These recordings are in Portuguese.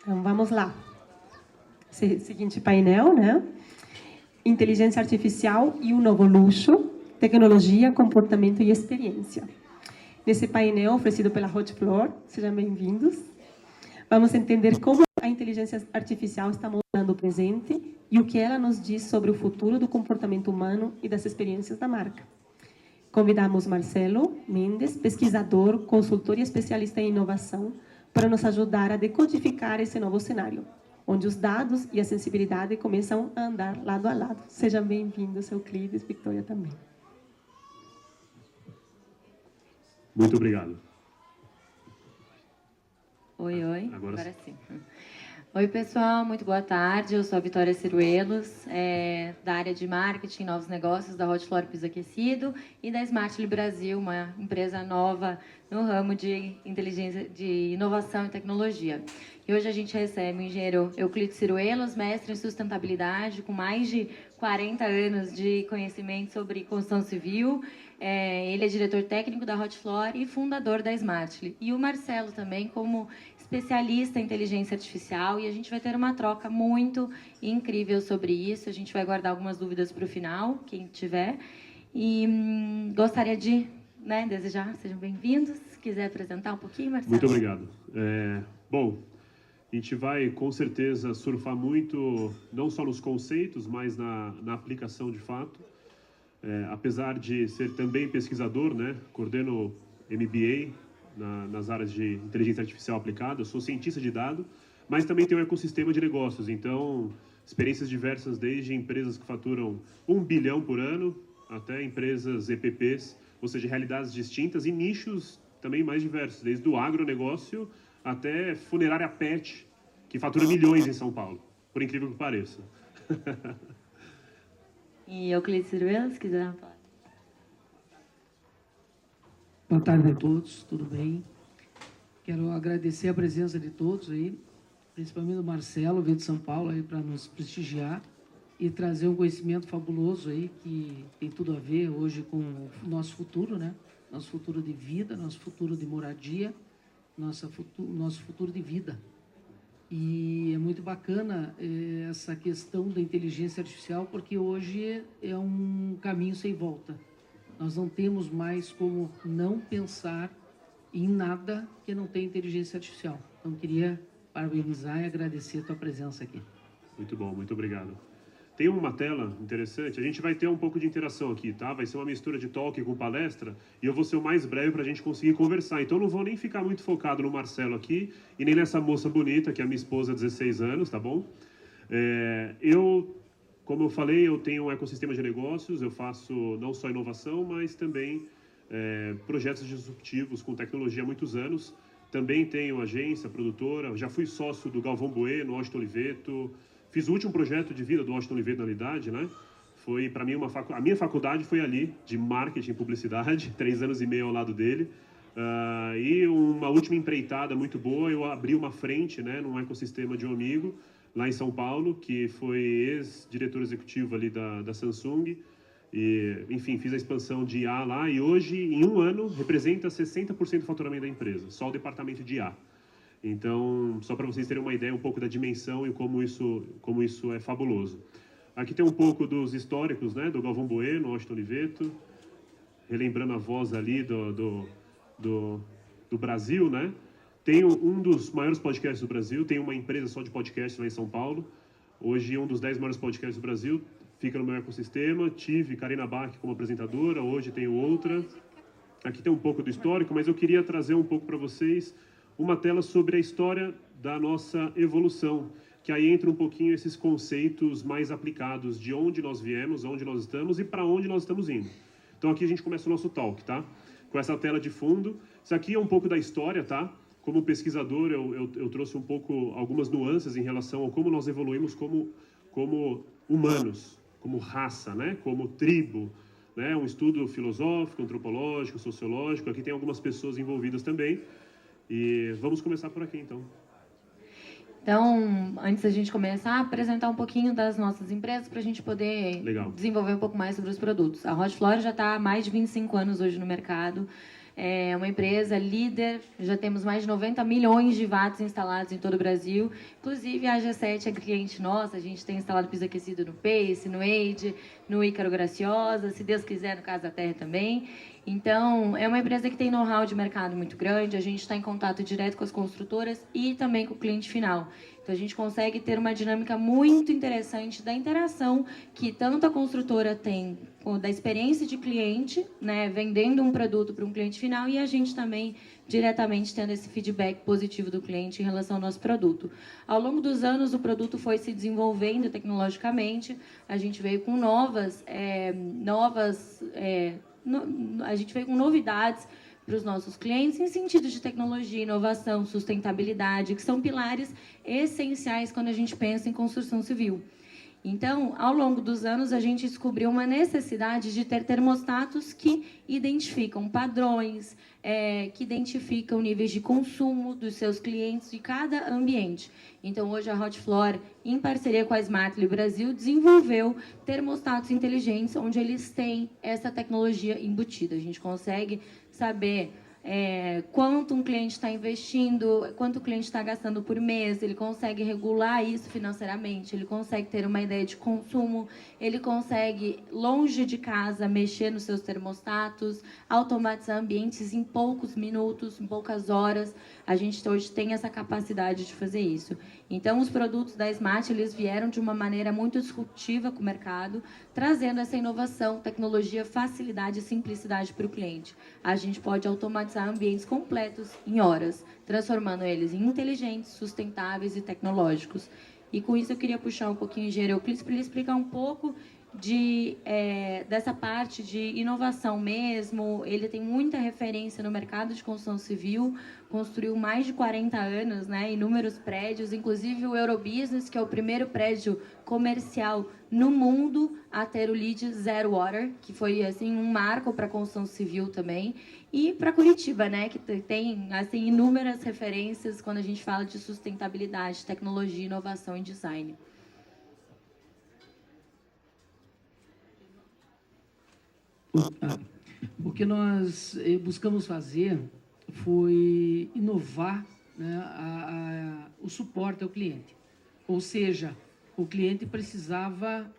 Então, vamos lá. Seguinte painel, né? Inteligência artificial e o novo luxo, tecnologia, comportamento e experiência. Nesse painel oferecido pela Hotflor, sejam bem-vindos. Vamos entender como a inteligência artificial está moldando o presente e o que ela nos diz sobre o futuro do comportamento humano e das experiências da marca. Convidamos Marcelo Mendes, pesquisador, consultor e especialista em inovação, para nos ajudar a decodificar esse novo cenário, onde os dados e a sensibilidade começam a andar lado a lado. Sejam bem-vindos, Euclides, Victoria também. Muito obrigado. Oi. Agora sim. Oi, pessoal, muito boa tarde. Eu sou a Vitória Ciruelos, da área de marketing e novos negócios da Hotflor Piso Aquecido e da Smartly Brasil, uma empresa nova no ramo de inteligência, de inovação e tecnologia. E hoje a gente recebe o engenheiro Euclides Ciruelos, mestre em sustentabilidade, com mais de 40 anos de conhecimento sobre construção civil. Ele é diretor técnico da Hotflor e fundador da Smartly. E o Marcelo também, como especialista em inteligência artificial, e a gente vai ter uma troca muito incrível sobre isso. A gente vai guardar algumas dúvidas para o final, quem tiver. E gostaria de desejar, sejam bem-vindos. Se quiser apresentar um pouquinho, Marcelo. Muito obrigado. Bom, a gente vai, com certeza, surfar muito, não só nos conceitos, mas na aplicação de fato. Apesar de ser também pesquisador, né, coordeno MBA nas áreas de inteligência artificial aplicada, eu sou cientista de dados, mas também tenho um ecossistema de negócios, então experiências diversas, desde empresas que faturam 1 bilhão por ano, até empresas EPPs, ou seja, realidades distintas e nichos também mais diversos, desde o agronegócio até funerária pet, que fatura milhões em São Paulo, por incrível que pareça. E Euclides Ciruelos, se quiser falar. Boa tarde a todos, tudo bem? Quero agradecer a presença de todos aí, principalmente do Marcelo, veio de São Paulo aí para nos prestigiar e trazer um conhecimento fabuloso aí que tem tudo a ver hoje com o nosso futuro, né? Nosso futuro de vida, nosso futuro de moradia, nosso futuro de vida. E é muito bacana essa questão da inteligência artificial, porque hoje é um caminho sem volta. Nós não temos mais como não pensar em nada que não tenha inteligência artificial. Então, queria parabenizar e agradecer a tua presença aqui. Muito bom, muito obrigado. Tem uma tela interessante, a gente vai ter um pouco de interação aqui, tá? Vai ser uma mistura de talk com palestra, e eu vou ser o mais breve para a gente conseguir conversar. Então, não vou nem ficar muito focado no Marcelo aqui, e nem nessa moça bonita, que é a minha esposa, 16 anos, tá bom? Como eu falei, eu tenho um ecossistema de negócios, eu faço não só inovação, mas também projetos disruptivos com tecnologia há muitos anos. Também tenho agência, produtora, já fui sócio do Galvão Bueno, Washington Oliveto, fiz o último projeto de vida do Washington Oliveto, na realidade, né? Foi, para mim, a minha faculdade foi ali, de marketing e publicidade, 3 anos e meio ao lado dele. E uma última empreitada muito boa, eu abri uma frente, né, num ecossistema de um amigo, lá em São Paulo, que foi ex-diretor executivo ali da Samsung. E, enfim, fiz a expansão de IA lá e hoje, em um ano, representa 60% do faturamento da empresa, só o departamento de IA. Então, só para vocês terem uma ideia um pouco da dimensão e como isso é fabuloso. Aqui tem um pouco dos históricos, né, do Galvão Bueno, Washington Oliveto, relembrando a voz ali do Brasil, né? Tenho um dos maiores podcasts do Brasil, tenho uma empresa só de podcast lá em São Paulo. Hoje, um dos 10 maiores podcasts do Brasil fica no meu ecossistema. Tive Karina Bach como apresentadora, hoje tenho outra. Aqui tem um pouco do histórico, mas eu queria trazer um pouco para vocês uma tela sobre a história da nossa evolução, que aí entra um pouquinho esses conceitos mais aplicados de onde nós viemos, onde nós estamos e para onde nós estamos indo. Então aqui a gente começa o nosso talk, tá? Com essa tela de fundo. Isso aqui é um pouco da história, tá? Como pesquisador, eu trouxe um pouco algumas nuances em relação a como nós evoluímos como humanos, como raça, né? Como tribo, né? Um estudo filosófico, antropológico, sociológico. Aqui tem algumas pessoas envolvidas também. E vamos começar por aqui, então. Então, antes da gente começar, apresentar um pouquinho das nossas empresas para a gente poder desenvolver um pouco mais sobre os produtos. A Hotflora já está há mais de 25 anos hoje no mercado. É uma empresa líder, já temos mais de 90 milhões de watts instalados em todo o Brasil. Inclusive, a G7 é cliente nossa, a gente tem instalado piso aquecido no Pace, no Age, no Ícaro Graciosa, se Deus quiser, no Casa da Terra também. Então, é uma empresa que tem know-how de mercado muito grande, a gente está em contato direto com as construtoras e também com o cliente final. Então, a gente consegue ter uma dinâmica muito interessante da interação que tanto a construtora tem, da experiência de cliente, né, vendendo um produto para um cliente final, e a gente também diretamente tendo esse feedback positivo do cliente em relação ao nosso produto. Ao longo dos anos, o produto foi se desenvolvendo tecnologicamente, a gente veio com a gente veio com novidades para os nossos clientes em sentido de tecnologia, inovação, sustentabilidade, que são pilares essenciais quando a gente pensa em construção civil. Então, ao longo dos anos, a gente descobriu uma necessidade de ter termostatos que identificam padrões, que identificam níveis de consumo dos seus clientes de cada ambiente. Então, hoje a Hotflora, em parceria com a Smartly Brasil, desenvolveu termostatos inteligentes, onde eles têm essa tecnologia embutida. A gente consegue saber quanto um cliente está investindo, quanto o cliente está gastando por mês, ele consegue regular isso financeiramente, ele consegue ter uma ideia de consumo, ele consegue, longe de casa, mexer nos seus termostatos, automatizar ambientes em poucos minutos, em poucas horas. A gente hoje tem essa capacidade de fazer isso. Então, os produtos da Smart, eles vieram de uma maneira muito disruptiva com o mercado, trazendo essa inovação, tecnologia, facilidade e simplicidade para o cliente. A gente pode automatizar ambientes completos em horas, transformando eles em inteligentes, sustentáveis e tecnológicos. E com isso eu queria puxar um pouquinho o engenheiro Euclides para ele explicar um pouco dessa parte de inovação mesmo. Ele tem muita referência no mercado de construção civil, construiu mais de 40 anos, né, inúmeros prédios, inclusive o Eurobusiness, que é o primeiro prédio comercial no mundo a ter o LEED Zero Water, que foi assim um marco para a construção civil também, e para Curitiba, né, que tem assim inúmeras referências quando a gente fala de sustentabilidade, tecnologia, inovação e design. O que nós buscamos fazer foi inovar, né, o suporte ao cliente. Ou seja, o cliente precisava,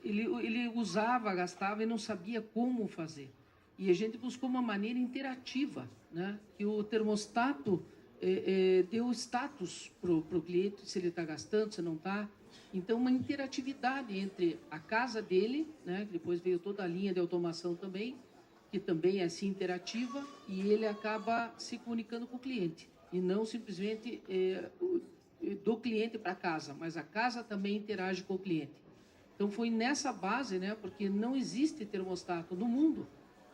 ele usava, gastava e não sabia como fazer. E a gente buscou uma maneira interativa, né, que o termostato deu status para o cliente, se ele está gastando, se não está. Então, uma interatividade entre a casa dele, né, depois veio toda a linha de automação também, que também é assim interativa, e ele acaba se comunicando com o cliente, e não simplesmente do cliente para a casa, mas a casa também interage com o cliente. Então, foi nessa base, né, porque não existe termostato no mundo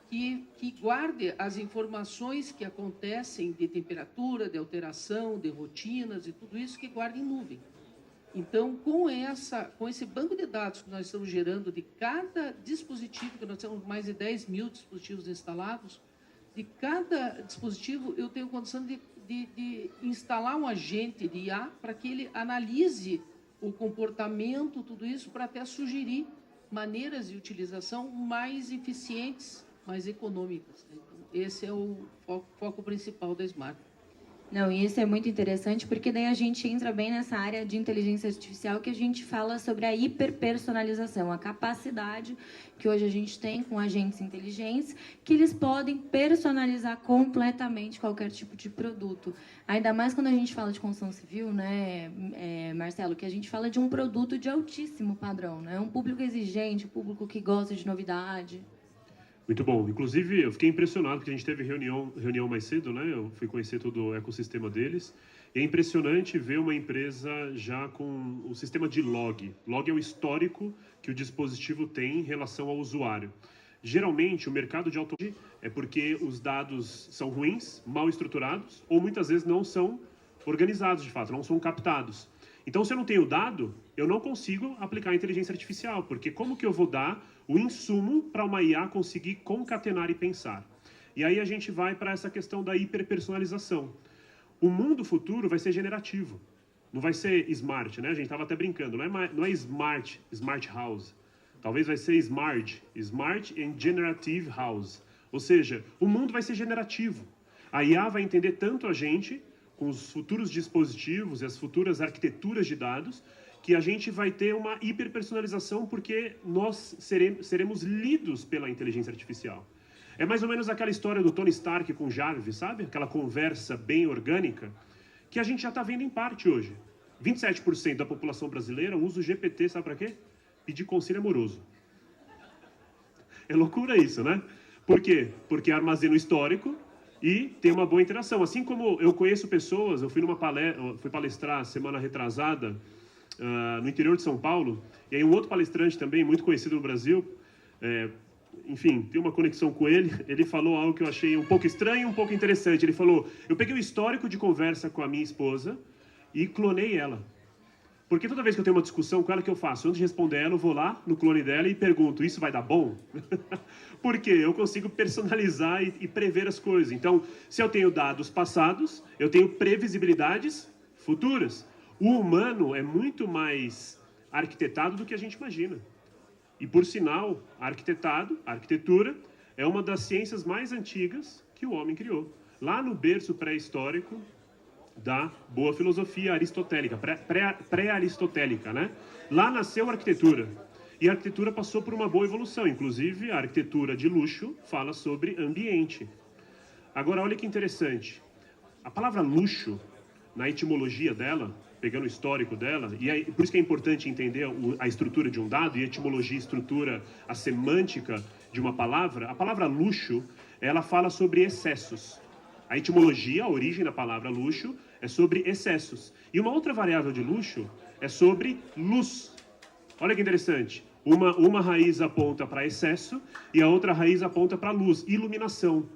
que guarde as informações que acontecem de temperatura, de alteração, de rotinas e tudo isso, que guarde em nuvem. Então, com esse banco de dados que nós estamos gerando de cada dispositivo, que nós temos mais de 10 mil dispositivos instalados, de cada dispositivo eu tenho condição de instalar um agente de IA para que ele analise o comportamento, tudo isso, para até sugerir maneiras de utilização mais eficientes, mais econômicas. Então, esse é o foco principal da Smart. Não, e isso é muito interessante, porque daí a gente entra bem nessa área de inteligência artificial que a gente fala sobre a hiperpersonalização, a capacidade que hoje a gente tem com agentes inteligentes, que eles podem personalizar completamente qualquer tipo de produto. Ainda mais quando a gente fala de construção civil, né, Marcelo, que a gente fala de um produto de altíssimo padrão, né? Um público exigente, um público que gosta de novidade. Muito bom. Inclusive, eu fiquei impressionado, porque a gente teve reunião mais cedo, né? Eu fui conhecer todo o ecossistema deles. E é impressionante ver uma empresa já com o sistema de log. Log é o histórico que o dispositivo tem em relação ao usuário. Geralmente, o mercado de automação é porque os dados são ruins, mal estruturados, ou muitas vezes não são organizados de fato, não são captados. Então, se eu não tenho dado, eu não consigo aplicar a inteligência artificial, porque como que eu vou dar o insumo para uma IA conseguir concatenar e pensar? E aí a gente vai para essa questão da hiperpersonalização. O mundo futuro vai ser generativo. Não vai ser smart, né? A gente estava até brincando. Não é smart house. Talvez vai ser smart and generative house. Ou seja, o mundo vai ser generativo. A IA vai entender tanto a gente, com os futuros dispositivos e as futuras arquiteturas de dados, que a gente vai ter uma hiperpersonalização porque nós seremos lidos pela inteligência artificial. É mais ou menos aquela história do Tony Stark com Jarvis, sabe? Aquela conversa bem orgânica, que a gente já está vendo em parte hoje. 27% da população brasileira usa o GPT, sabe para quê? Pedir conselho amoroso. É loucura isso, né? Por quê? Porque armazena o histórico e tem uma boa interação. Assim como eu conheço pessoas, eu fui palestrar semana retrasada no interior de São Paulo, e aí um outro palestrante também, muito conhecido no Brasil, enfim, tem uma conexão com ele falou algo que eu achei um pouco estranho e um pouco interessante. Ele falou, eu peguei o histórico de conversa com a minha esposa e clonei ela. Porque toda vez que eu tenho uma discussão com ela, o que eu faço? Antes de responder ela, eu vou lá no clone dela e pergunto, isso vai dar bom? Porque eu consigo personalizar e prever as coisas. Então, se eu tenho dados passados, eu tenho previsibilidades futuras. O humano é muito mais arquitetado do que a gente imagina. E, por sinal, a arquitetura, é uma das ciências mais antigas que o homem criou. Lá no berço pré-histórico da boa filosofia aristotélica, pré-aristotélica, né? Lá nasceu a arquitetura. E a arquitetura passou por uma boa evolução. Inclusive, a arquitetura de luxo fala sobre ambiente. Agora, olha que interessante. A palavra luxo, na etimologia dela, pegando o histórico dela, e aí, por isso que é importante entender a estrutura de um dado, e a etimologia estrutura a semântica de uma palavra. A palavra luxo, ela fala sobre excessos. A etimologia, a origem da palavra luxo, é sobre excessos. E uma outra variável de luxo é sobre luz. Olha que interessante. Uma raiz aponta para excesso e a outra raiz aponta para luz, iluminação.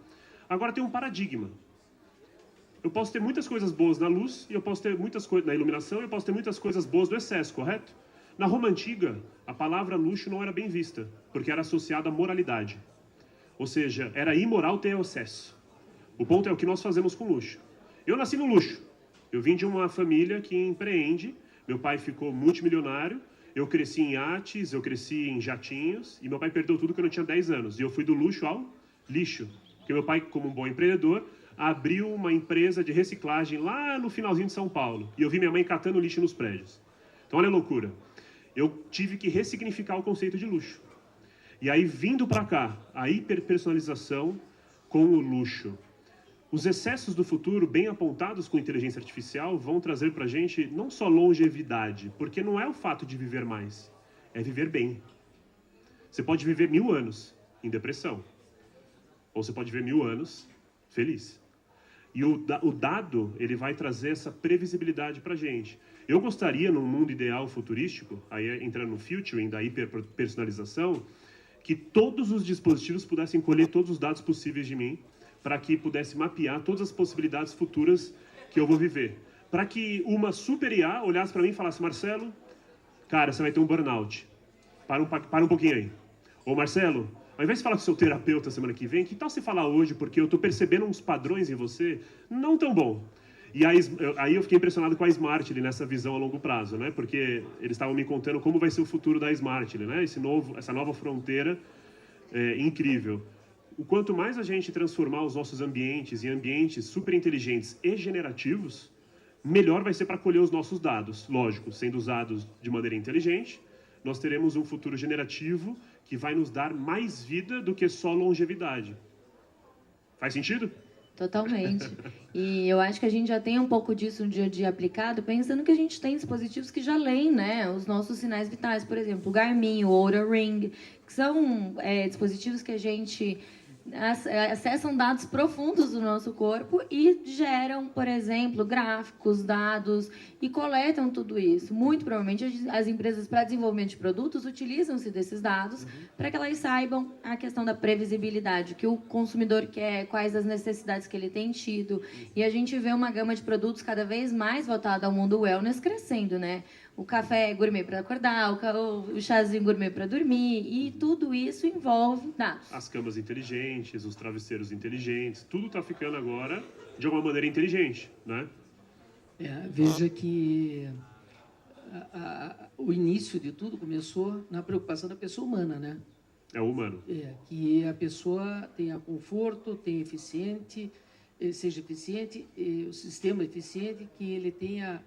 Agora tem um paradigma. Eu posso ter muitas coisas boas na luz, e eu posso ter muitas coisas na iluminação, e eu posso ter muitas coisas boas do excesso, correto? Na Roma Antiga, a palavra luxo não era bem vista, porque era associada à moralidade. Ou seja, era imoral ter excesso. O ponto é o que nós fazemos com luxo. Eu nasci no luxo. Eu vim de uma família que empreende. Meu pai ficou multimilionário. Eu cresci em iates, eu cresci em jatinhos. E meu pai perdeu tudo quando eu tinha 10 anos. E eu fui do luxo ao lixo. Porque meu pai, como um bom empreendedor, abriu uma empresa de reciclagem lá no finalzinho de São Paulo. E eu vi minha mãe catando lixo nos prédios. Então, olha a loucura. Eu tive que ressignificar o conceito de luxo. E aí, vindo para cá, a hiperpersonalização com o luxo. Os excessos do futuro, bem apontados com inteligência artificial, vão trazer para a gente não só longevidade, porque não é o fato de viver mais, é viver bem. Você pode viver 1000 anos em depressão, ou você pode viver 1000 anos feliz. E o dado, ele vai trazer essa previsibilidade para a gente. Eu gostaria, num mundo ideal futurístico, aí entrando no futuring da hiperpersonalização, que todos os dispositivos pudessem colher todos os dados possíveis de mim, para que pudesse mapear todas as possibilidades futuras que eu vou viver. Para que uma super IA olhasse para mim e falasse, Marcelo, cara, você vai ter um burnout. Para um pouquinho aí. Ou Marcelo, ao invés de falar com o seu terapeuta semana que vem, que tal você falar hoje, porque eu estou percebendo uns padrões em você não tão bom. E aí eu fiquei impressionado com a Smartly nessa visão a longo prazo, né? Porque eles estavam me contando como vai ser o futuro da Smartly, né? Essa nova fronteira incrível. O quanto mais a gente transformar os nossos ambientes em ambientes super inteligentes e generativos, melhor vai ser para colher os nossos dados. Lógico, sendo usados de maneira inteligente, nós teremos um futuro generativo que vai nos dar mais vida do que só longevidade. Faz sentido? Totalmente. E eu acho que a gente já tem um pouco disso no dia a dia aplicado, pensando que a gente tem dispositivos que já leem, né, os nossos sinais vitais. Por exemplo, o Garmin, o Oura Ring, que são dispositivos que a gente acessam dados profundos do nosso corpo e geram, por exemplo, gráficos, dados e coletam tudo isso. Muito provavelmente as empresas para desenvolvimento de produtos utilizam-se desses dados para que elas saibam a questão da previsibilidade, o que o consumidor quer, quais as necessidades que ele tem tido. E a gente vê uma gama de produtos cada vez mais voltada ao mundo wellness crescendo, né? o café gourmet para acordar, o chazinho gourmet para dormir, e tudo isso envolve dados. As camas inteligentes, os travesseiros inteligentes, tudo está ficando agora de alguma maneira inteligente, né? Veja que o início de tudo começou na preocupação da pessoa humana, né? É o humano. Que a pessoa tenha conforto, seja eficiente, o sistema eficiente, que ele tenha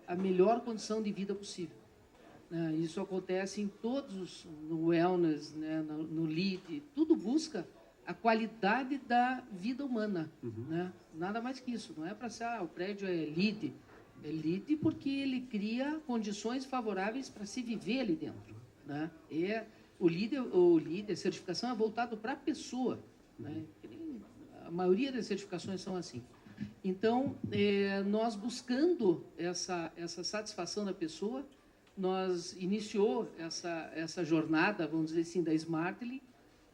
a melhor condição de vida possível. Isso acontece em todos, no wellness, né, no LEED, tudo busca a qualidade da vida humana. Né? Nada mais que isso, não é para ser, o prédio é LEED. É LEED porque ele cria condições favoráveis para se viver ali dentro. Né? O LEED, a certificação é voltado para a pessoa. Né? A maioria das certificações são assim. Então, nós buscando essa satisfação da pessoa, nós iniciou essa jornada, vamos dizer assim, da Smartly,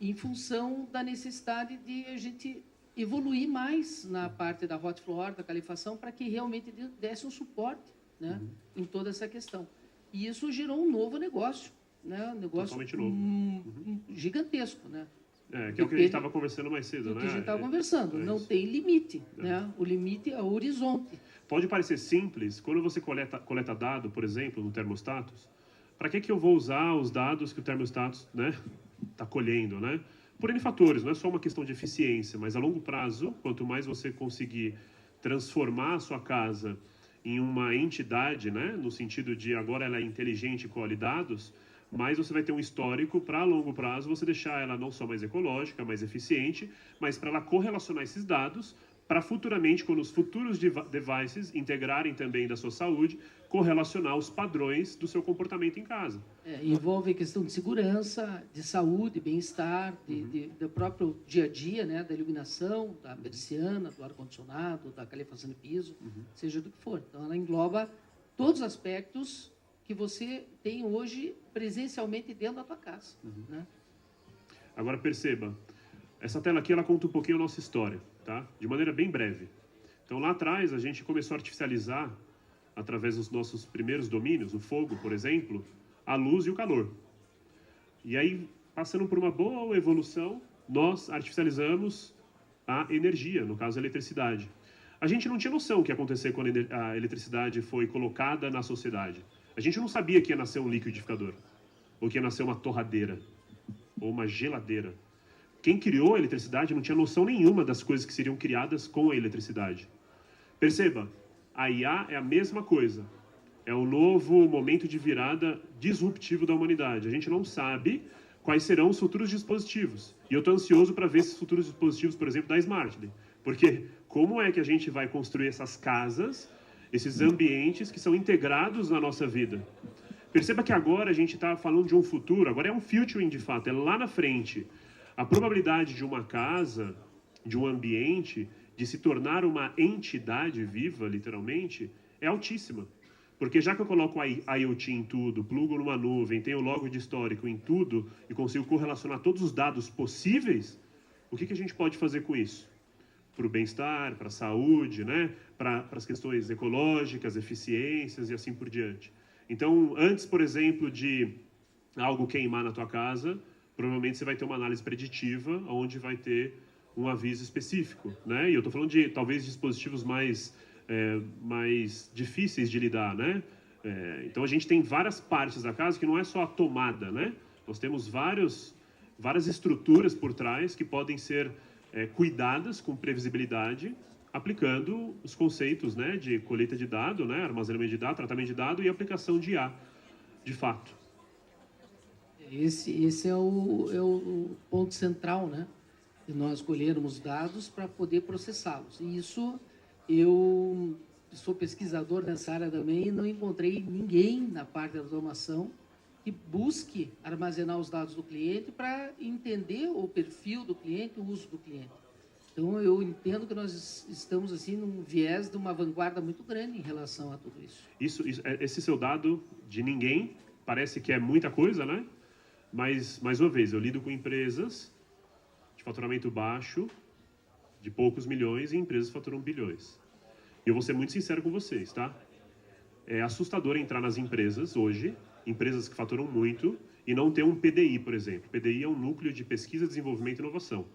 em função da necessidade de a gente evoluir mais na parte da hot floor, da calefação, para que realmente desse um suporte, né, em toda essa questão. E isso gerou um novo negócio, né, um negócio totalmente novo. Gigantesco, né? Que é o que a gente estava conversando mais cedo, né? Que a gente estava conversando. Não tem limite, né? O limite é o horizonte. Pode parecer simples, quando você coleta dado, por exemplo, no termostatos, para que eu vou usar os dados que o termostatos, né, está colhendo, né? Por N fatores, não é só uma questão de eficiência, mas a longo prazo, quanto mais você conseguir transformar a sua casa em uma entidade, né, no sentido de agora ela é inteligente e colhe dados, mais você vai ter um histórico para a longo prazo você deixar ela não só mais ecológica, mais eficiente, mas para ela correlacionar esses dados para futuramente, quando os futuros devices integrarem também da sua saúde, correlacionar os padrões do seu comportamento em casa. Envolve a questão de segurança, de saúde, bem-estar, do próprio dia a dia, né, da iluminação, da persiana, do ar-condicionado, da calefação de piso, seja do que for. Então, ela engloba todos os aspectos que você tem hoje presencialmente dentro da tua casa. Né? Agora, perceba, essa tela aqui ela conta um pouquinho a nossa história, tá? De maneira bem breve. Então, lá atrás, a gente começou a artificializar, através dos nossos primeiros domínios, o fogo, por exemplo, a luz e o calor. E aí, passando por uma boa evolução, nós artificializamos a energia, no caso, a eletricidade. A gente não tinha noção o que ia acontecer quando a eletricidade foi colocada na sociedade. A gente não sabia que ia nascer um liquidificador, ou que ia nascer uma torradeira, ou uma geladeira. Quem criou a eletricidade não tinha noção nenhuma das coisas que seriam criadas com a eletricidade. Perceba, a IA é a mesma coisa. É o novo momento de virada disruptivo da humanidade. A gente não sabe quais serão os futuros dispositivos. E eu estou ansioso para ver esses futuros dispositivos, por exemplo, da Smartly. Porque como é que a gente vai construir essas casas, esses ambientes que são integrados na nossa vida? Perceba que agora a gente está falando de um futuro, agora é um futuring de fato, é lá na frente. A probabilidade de uma casa, de um ambiente, de se tornar uma entidade viva, literalmente, é altíssima. Porque já que eu coloco a IoT em tudo, plugo numa nuvem, tenho log de histórico em tudo e consigo correlacionar todos os dados possíveis, o que a gente pode fazer com isso? Para o bem-estar, para a saúde, né? Para as questões ecológicas, eficiências e assim por diante. Então, antes, por exemplo, de algo queimar na tua casa, provavelmente você vai ter uma análise preditiva, onde vai ter um aviso específico, né? E eu estou falando de, talvez, dispositivos mais difíceis de lidar, né? Então, a gente tem várias partes da casa que não é só a tomada, né? Nós temos várias estruturas por trás que podem ser cuidadas com previsibilidade, aplicando os conceitos, né, de colheita de dado, né, armazenamento de dados, tratamento de dados e aplicação de IA, de fato. Esse é o ponto central, né? De nós colhermos dados para poder processá-los. E isso, eu sou pesquisador nessa área também e não encontrei ninguém na parte da automação que busque armazenar os dados do cliente para entender o perfil do cliente, o uso do cliente. Então, eu entendo que nós estamos assim num viés de uma vanguarda muito grande em relação a tudo isso. Esse seu dado de ninguém parece que é muita coisa, né? Mas, mais uma vez, eu lido com empresas de faturamento baixo, de poucos milhões, e empresas que faturam bilhões. E eu vou ser muito sincero com vocês, tá? É assustador entrar nas empresas hoje, empresas que faturam muito, e não ter um PDI, por exemplo. PDI é um núcleo de pesquisa, desenvolvimento e inovação.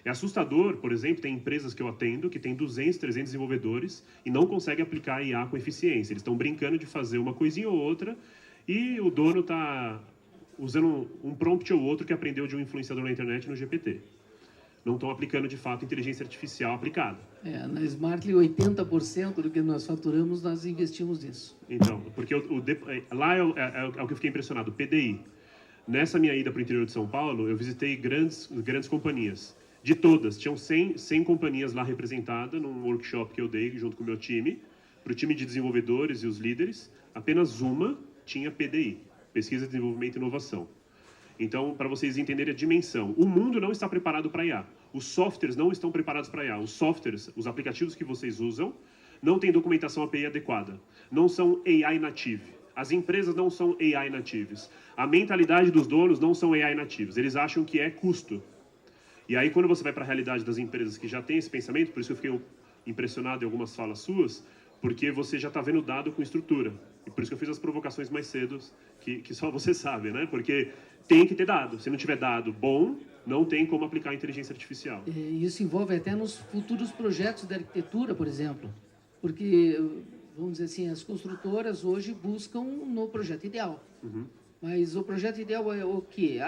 É assustador, por exemplo, tem empresas que eu atendo que tem 200, 300 desenvolvedores e não conseguem aplicar a IA com eficiência. Eles estão brincando de fazer uma coisinha ou outra e o dono está usando um prompt ou outro que aprendeu de um influenciador na internet no GPT. Não estão aplicando, de fato, inteligência artificial aplicada. Na Smartly, 80% do que nós faturamos, nós investimos nisso. Então, porque lá é o que eu fiquei impressionado, o PDI. Nessa minha ida para o interior de São Paulo, eu visitei grandes companhias. De todas, tinham 100 companhias lá representadas num workshop que eu dei junto com o meu time, para o time de desenvolvedores e os líderes. Apenas uma tinha PDI, Pesquisa, Desenvolvimento e Inovação. Então, para vocês entenderem a dimensão, o mundo não está preparado para IA. Os softwares não estão preparados para IA. Os softwares, os aplicativos que vocês usam, não têm documentação API adequada. Não são AI native. As empresas não são AI natives. A mentalidade dos donos não são AI nativos. Eles acham que é custo. E aí, quando você vai para a realidade das empresas que já têm esse pensamento, por isso eu fiquei impressionado em algumas falas suas, porque você já está vendo dado com estrutura. E por isso que eu fiz as provocações mais cedo, que só você sabe, né? Porque tem que ter dado. Se não tiver dado bom, não tem como aplicar a inteligência artificial. Isso envolve até nos futuros projetos da arquitetura, por exemplo. Porque, vamos dizer assim, as construtoras hoje buscam no projeto ideal. Uhum. Mas o projeto ideal é o quê?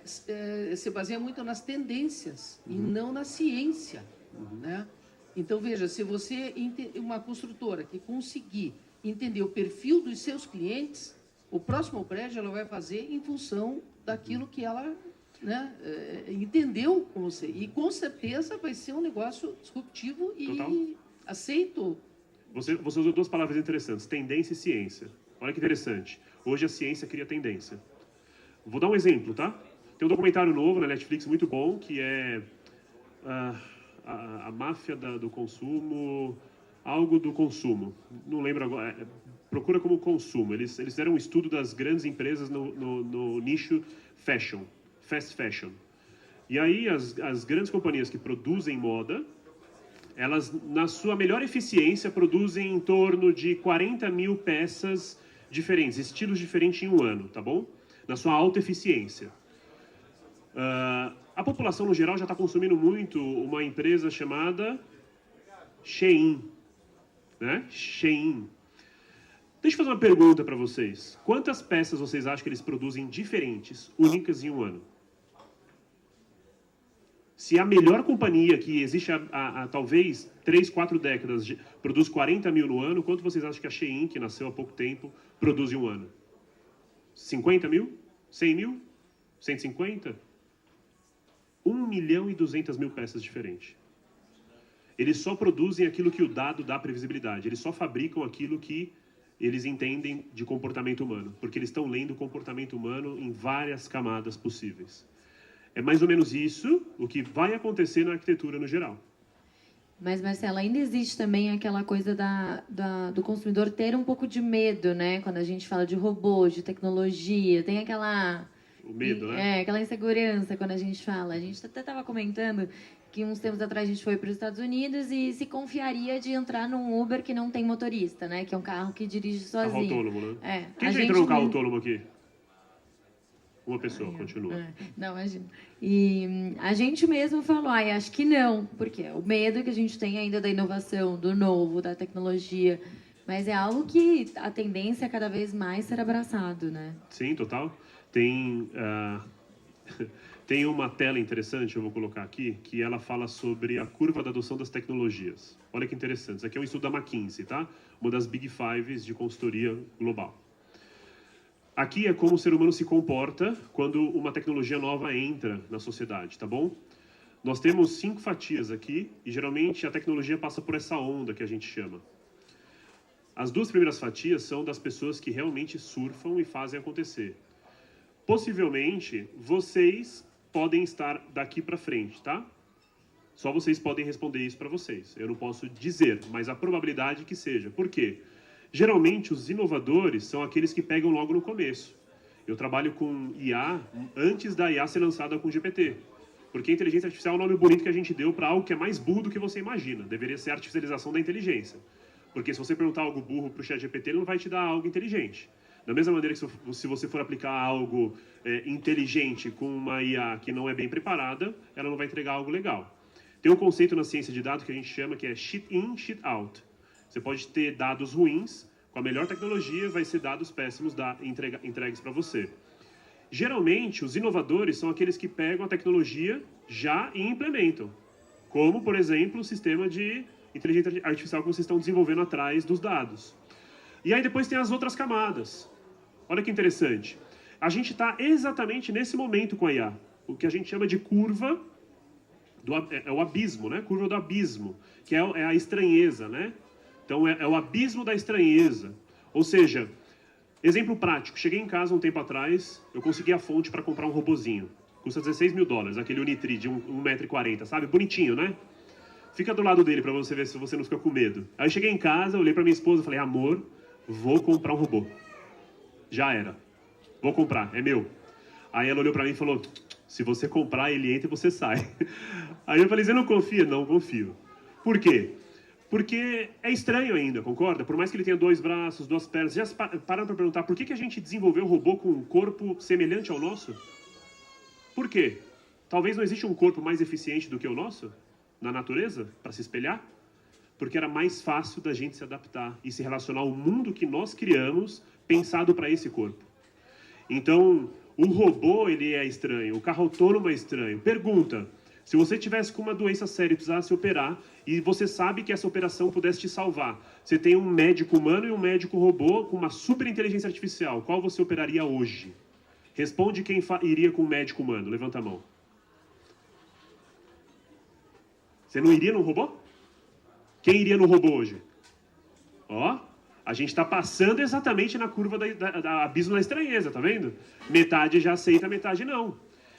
Se baseia muito nas tendências e não na ciência, né? Então, veja, se você, uma construtora que conseguir entender o perfil dos seus clientes, o próximo prédio ela vai fazer em função daquilo que ela, né, entendeu com você. E, com certeza, vai ser um negócio disruptivo e Total. aceito. Você usou duas palavras interessantes, tendência e ciência. Olha que interessante. Hoje a ciência cria tendência. Vou dar um exemplo, tá? Tem um documentário novo na Netflix muito bom, que é a máfia do consumo, algo do consumo. Não lembro agora. Procura como consumo. Eles fizeram um estudo das grandes empresas no nicho fashion, fast fashion. E aí as grandes companhias que produzem moda, elas, na sua melhor eficiência, produzem em torno de 40 mil peças diferentes, estilos diferentes em um ano, tá bom? Na sua alta eficiência. A população, no geral, já está consumindo muito uma empresa chamada Shein. Né? Shein. Deixa eu fazer uma pergunta para vocês. Quantas peças vocês acham que eles produzem diferentes, únicas em um ano? Se a melhor companhia que existe há talvez 3, 4 décadas produz 40 mil no ano, quanto vocês acham que a Shein, que nasceu há pouco tempo, produz em um ano? 50 mil? 100 mil? 150? 1.200.000 peças diferentes. Eles só produzem aquilo que o dado dá previsibilidade. Eles só fabricam aquilo que eles entendem de comportamento humano. Porque eles estão lendo o comportamento humano em várias camadas possíveis. É mais ou menos isso o que vai acontecer na arquitetura no geral. Mas, Marcelo, ainda existe também aquela coisa do consumidor ter um pouco de medo, né? Quando a gente fala de robôs, de tecnologia, tem aquela... O medo, né? Aquela insegurança quando a gente fala. A gente até estava comentando que uns tempos atrás a gente foi para os Estados Unidos e se confiaria de entrar num Uber que não tem motorista, né? Que é um carro que dirige sozinho. Carro autônomo, né? Quem já entrou no carro autônomo aqui? Uma pessoa, continua. Não, imagina. E a gente mesmo falou, acho que não, porque é o medo que a gente tem ainda da inovação, do novo, da tecnologia. Mas é algo que a tendência é cada vez mais ser abraçado, né? Sim, total. Tem uma tela interessante, eu vou colocar aqui, que ela fala sobre a curva da adoção das tecnologias. Olha que interessante. Isso aqui é um estudo da McKinsey, tá? Uma das Big Fives de consultoria global. Aqui é como o ser humano se comporta quando uma tecnologia nova entra na sociedade, tá bom? Nós temos 5 fatias aqui e geralmente a tecnologia passa por essa onda que a gente chama. As 2 primeiras fatias são das pessoas que realmente surfam e fazem acontecer. Possivelmente, vocês podem estar daqui para frente, tá? Só vocês podem responder isso para vocês. Eu não posso dizer, mas a probabilidade é que seja. Por quê? Geralmente, os inovadores são aqueles que pegam logo no começo. Eu trabalho com IA antes da IA ser lançada com GPT. Porque a inteligência artificial é um nome bonito que a gente deu para algo que é mais burro do que você imagina. Deveria ser a artificialização da inteligência. Porque se você perguntar algo burro para o ChatGPT, ele não vai te dar algo inteligente. Da mesma maneira que se você for aplicar algo inteligente com uma IA que não é bem preparada, ela não vai entregar algo legal. Tem um conceito na ciência de dados que a gente chama que é shit in, shit out. Você pode ter dados ruins, com a melhor tecnologia vai ser dados péssimos entregues para você. Geralmente, os inovadores são aqueles que pegam a tecnologia já e implementam. Como, por exemplo, o sistema de inteligência artificial que vocês estão desenvolvendo atrás dos dados. E aí depois tem as outras camadas. Olha que interessante. A gente está exatamente nesse momento com a IA. O que a gente chama de curva, é o abismo, né? Curva do abismo, que é a estranheza, né? Então, é o abismo da estranheza. Ou seja, exemplo prático. Cheguei em casa um tempo atrás, eu consegui a fonte para comprar um robozinho. Custa $16 mil, aquele Unitri de 1,40 m, sabe? Bonitinho, né? Fica do lado dele para você ver se você não fica com medo. Aí eu cheguei em casa, olhei para minha esposa e falei, amor, vou comprar um robô. Já era. Vou comprar, é meu. Aí ela olhou para mim e falou, se você comprar, ele entra e você sai. Aí eu falei, você não confia? Não confio. Por quê? Porque é estranho ainda, concorda? Por mais que ele tenha 2 braços, 2 pernas. Já pararam para perguntar por que a gente desenvolveu um robô com um corpo semelhante ao nosso? Por quê? Talvez não exista um corpo mais eficiente do que o nosso na natureza para se espelhar? Porque era mais fácil da gente se adaptar e se relacionar ao mundo que nós criamos pensado para esse corpo. Então, o robô, ele é estranho, o carro autônomo é estranho. Pergunta, se você tivesse com uma doença séria e precisasse operar, e você sabe que essa operação pudesse te salvar, você tem um médico humano e um médico robô com uma super inteligência artificial, qual você operaria hoje? Responde quem iria com um médico humano, levanta a mão. Você não iria no robô? Quem iria no robô hoje? Ó, a gente está passando exatamente na curva da abismo da estranheza, tá vendo? Metade já aceita, metade não.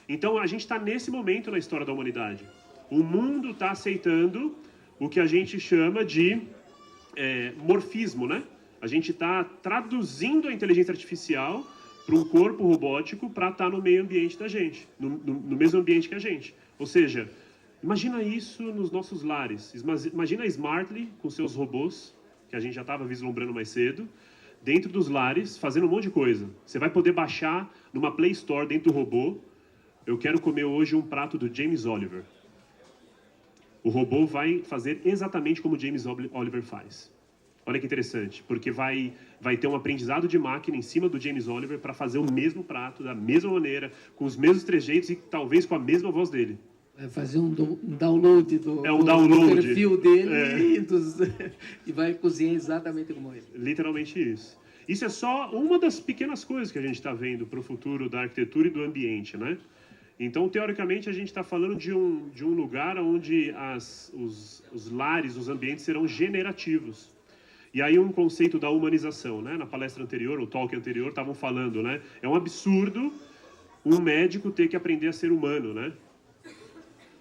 Então, a gente está nesse momento na história da humanidade. O mundo está aceitando o que a gente chama de morfismo, né? A gente está traduzindo a inteligência artificial para um corpo robótico para estar no meio ambiente da gente, no mesmo ambiente que a gente. Ou seja, imagina isso nos nossos lares. Imagina a Smartly com seus robôs, que a gente já estava vislumbrando mais cedo, dentro dos lares, fazendo um monte de coisa. Você vai poder baixar numa Play Store dentro do robô. Eu quero comer hoje um prato do James Oliver. O robô vai fazer exatamente como o James Oliver faz. Olha que interessante, porque vai ter um aprendizado de máquina em cima do James Oliver para fazer o mesmo prato, da mesma maneira, com os mesmos trejeitos e talvez com a mesma voz dele. Vai fazer um download do perfil dele e vai cozinhar exatamente como ele. Literalmente isso. Isso é só uma das pequenas coisas que a gente está vendo para o futuro da arquitetura e do ambiente, né? Então, teoricamente, a gente está falando de um lugar onde os lares, os ambientes serão generativos. E aí um conceito da humanização, né? Na palestra anterior, o talk anterior, estavam falando, né? É um absurdo um médico ter que aprender a ser humano, né?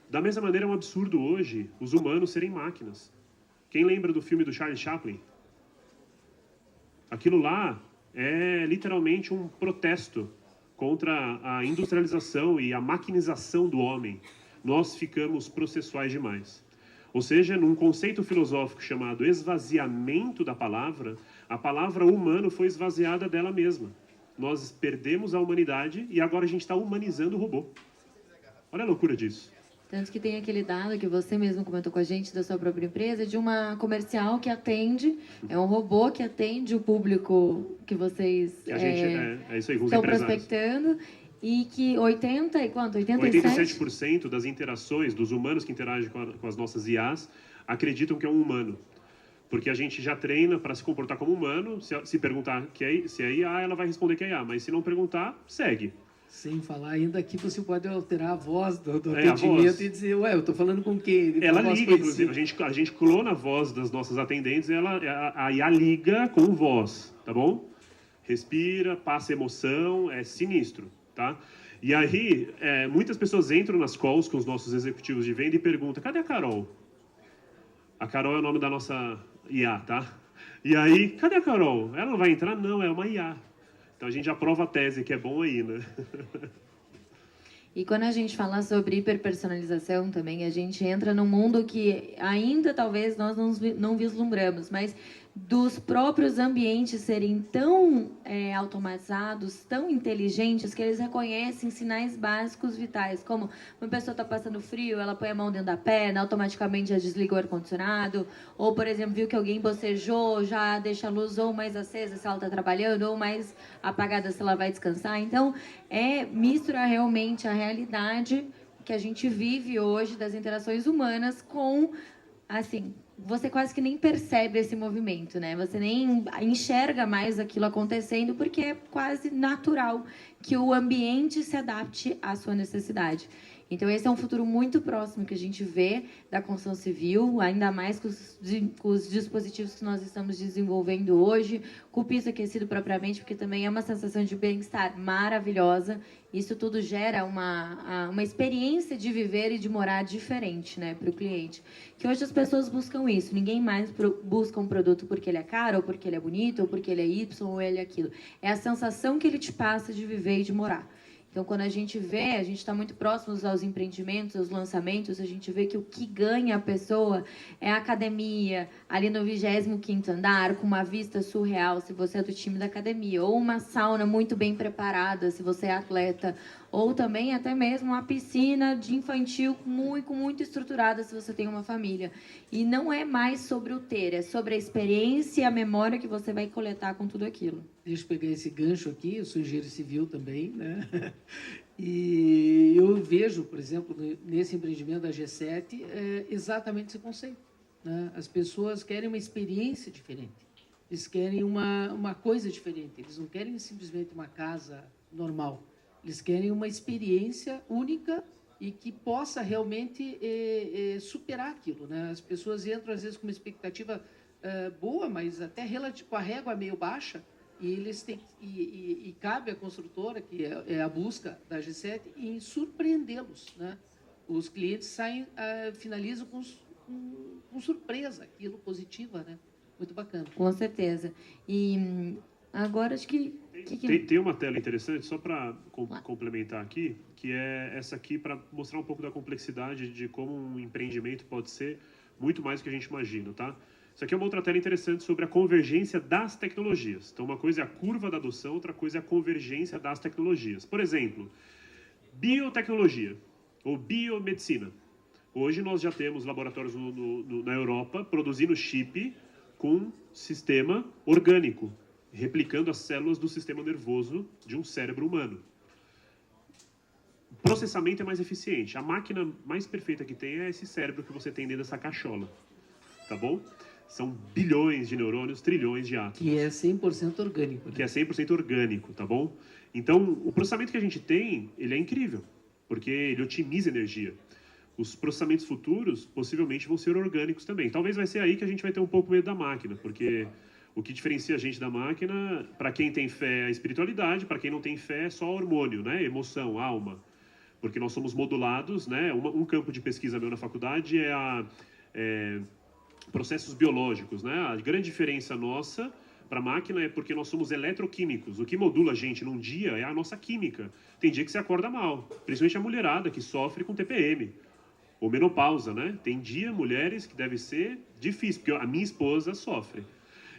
Da mesma maneira, é um absurdo hoje os humanos serem máquinas. Quem lembra do filme do Charlie Chaplin? Aquilo lá é literalmente um protesto contra a industrialização e a maquinização do homem. Nós ficamos processuais demais. Ou seja, num conceito filosófico chamado esvaziamento da palavra, a palavra humano foi esvaziada dela mesma. Nós perdemos a humanidade e agora a gente está humanizando o robô. Olha a loucura disso. Tanto que tem aquele dado que você mesmo comentou com a gente da sua própria empresa, de uma comercial que atende, é um robô que atende o público que vocês isso aí, estão prospectando, e que 87% das interações dos humanos que interagem com as nossas IAs acreditam que é um humano. Porque a gente já treina para se comportar como humano, se perguntar se é IA, ela vai responder que é IA, mas se não perguntar, segue. Sem falar ainda que você pode alterar a voz do atendimento e dizer, ué, eu estou falando com quem? Ela liga, inclusive. A gente clona a voz das nossas atendentes e a IA liga com voz, tá bom? Respira, passa emoção, é sinistro, tá? E aí, muitas pessoas entram nas calls com os nossos executivos de venda e perguntam, cadê a Carol? A Carol é o nome da nossa IA, tá? E aí, cadê a Carol? Ela não vai entrar? Não, é uma IA. Então, a gente aprova a tese, que é bom aí, né? E quando a gente fala sobre hiperpersonalização também, a gente entra num mundo que ainda talvez nós não vislumbramos, mas dos próprios ambientes serem tão automatizados, tão inteligentes, que eles reconhecem sinais básicos vitais, como uma pessoa está passando frio, ela põe a mão dentro da perna, automaticamente já desliga o ar-condicionado, ou, por exemplo, viu que alguém bocejou, já deixa a luz ou mais acesa se ela está trabalhando, ou mais apagada se ela vai descansar. Então, misturar realmente a realidade que a gente vive hoje das interações humanas com, assim, você quase que nem percebe esse movimento, né? Você nem enxerga mais aquilo acontecendo, porque é quase natural que o ambiente se adapte à sua necessidade. Então, esse é um futuro muito próximo que a gente vê da construção civil, ainda mais com os dispositivos que nós estamos desenvolvendo hoje, com o piso aquecido propriamente, porque também é uma sensação de bem-estar maravilhosa. Isso tudo gera uma experiência de viver e de morar diferente, né, para o cliente. Que hoje as pessoas buscam isso. Ninguém mais busca um produto porque ele é caro, ou porque ele é bonito, ou porque ele é Y, ou ele é aquilo. É a sensação que ele te passa de viver e de morar. Então, quando a gente vê, a gente está muito próximos aos empreendimentos, aos lançamentos, a gente vê que o que ganha a pessoa é a academia, ali no 25º andar, com uma vista surreal, se você é do time da academia, ou uma sauna muito bem preparada, se você é atleta, ou também até mesmo uma piscina de infantil muito estruturada, se você tem uma família. E não é mais sobre o ter, é sobre a experiência e a memória que você vai coletar com tudo aquilo. Deixa eu pegar esse gancho aqui, eu sou engenheiro civil também, né? E eu vejo, por exemplo, nesse empreendimento da G7, exatamente esse conceito, né? As pessoas querem uma experiência diferente, eles querem uma coisa diferente, eles não querem simplesmente uma casa normal, eles querem uma experiência única e que possa realmente superar aquilo, né? As pessoas entram, às vezes, com uma expectativa boa, mas até relativa, com a régua meio baixa, e eles têm e cabe à construtora, que é a busca da G7, em surpreendê-los, né? Os clientes finalizam com surpresa, aquilo positiva, né? Muito bacana. Com certeza. E agora acho que tem uma tela interessante, só para complementar aqui, que é essa aqui, para mostrar um pouco da complexidade de como um empreendimento pode ser muito mais do que a gente imagina, tá? Isso aqui é uma outra tela interessante sobre a convergência das tecnologias. Então, uma coisa é a curva da adoção, outra coisa é a convergência das tecnologias. Por exemplo, biotecnologia ou biomedicina. Hoje nós já temos laboratórios na Europa produzindo chip com sistema orgânico, replicando as células do sistema nervoso de um cérebro humano. O processamento é mais eficiente. A máquina mais perfeita que tem é esse cérebro que você tem dentro dessa cachola. Tá bom? São bilhões de neurônios, trilhões de átomos. Que é 100% orgânico. Né? Que é 100% orgânico, tá bom? Então, o processamento que a gente tem, ele é incrível, porque ele otimiza energia. Os processamentos futuros, possivelmente, vão ser orgânicos também. Talvez vai ser aí que a gente vai ter um pouco medo da máquina, porque o que diferencia a gente da máquina, para quem tem fé, é a espiritualidade, para quem não tem fé, é só hormônio, né? Emoção, alma. Porque nós somos modulados, né? Um campo de pesquisa meu na faculdade é processos biológicos, né? A grande diferença nossa para a máquina é porque nós somos eletroquímicos. O que modula a gente num dia é a nossa química. Tem dia que você acorda mal, principalmente a mulherada que sofre com TPM ou menopausa, né? Tem dia, mulheres, que deve ser difícil, porque a minha esposa sofre.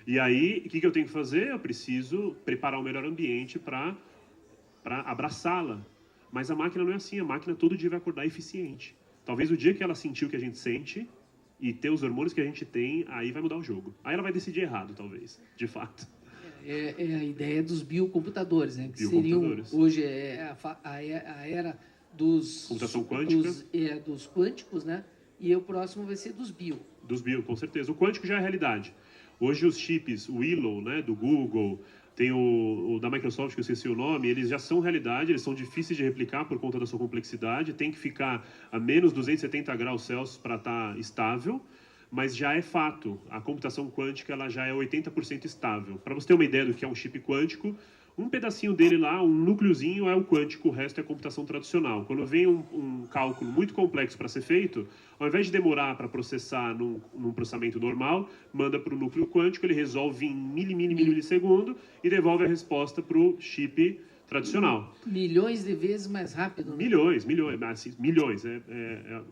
E aí, o que eu tenho que fazer? Eu preciso preparar o melhor ambiente para abraçá-la. Mas a máquina não é assim, a máquina todo dia vai acordar eficiente. Talvez o dia que ela sentir o que a gente sente e ter os hormônios que a gente tem, aí vai mudar o jogo. Aí ela vai decidir errado, talvez, de fato. É a ideia dos biocomputadores, né? Que seriam, hoje, a era dos... Computação quântica. Dos quânticos, né? E o próximo vai ser dos bio. Dos bio, com certeza. O quântico já é a realidade. Hoje os chips, o Willow, né, do Google, tem o da Microsoft, que eu esqueci o nome, eles já são realidade, eles são difíceis de replicar por conta da sua complexidade, tem que ficar a menos 270 graus Celsius para estar estável, mas já é fato, a computação quântica ela já é 80% estável. Para você ter uma ideia do que é um chip quântico, um pedacinho dele lá, um núcleozinho é o quântico, o resto é a computação tradicional. Quando vem um cálculo muito complexo para ser feito, ao invés de demorar para processar num processamento normal, manda para o núcleo quântico, ele resolve em milissegundo e devolve a resposta para o chip tradicional. Milhões de vezes mais rápido. Né? Milhões.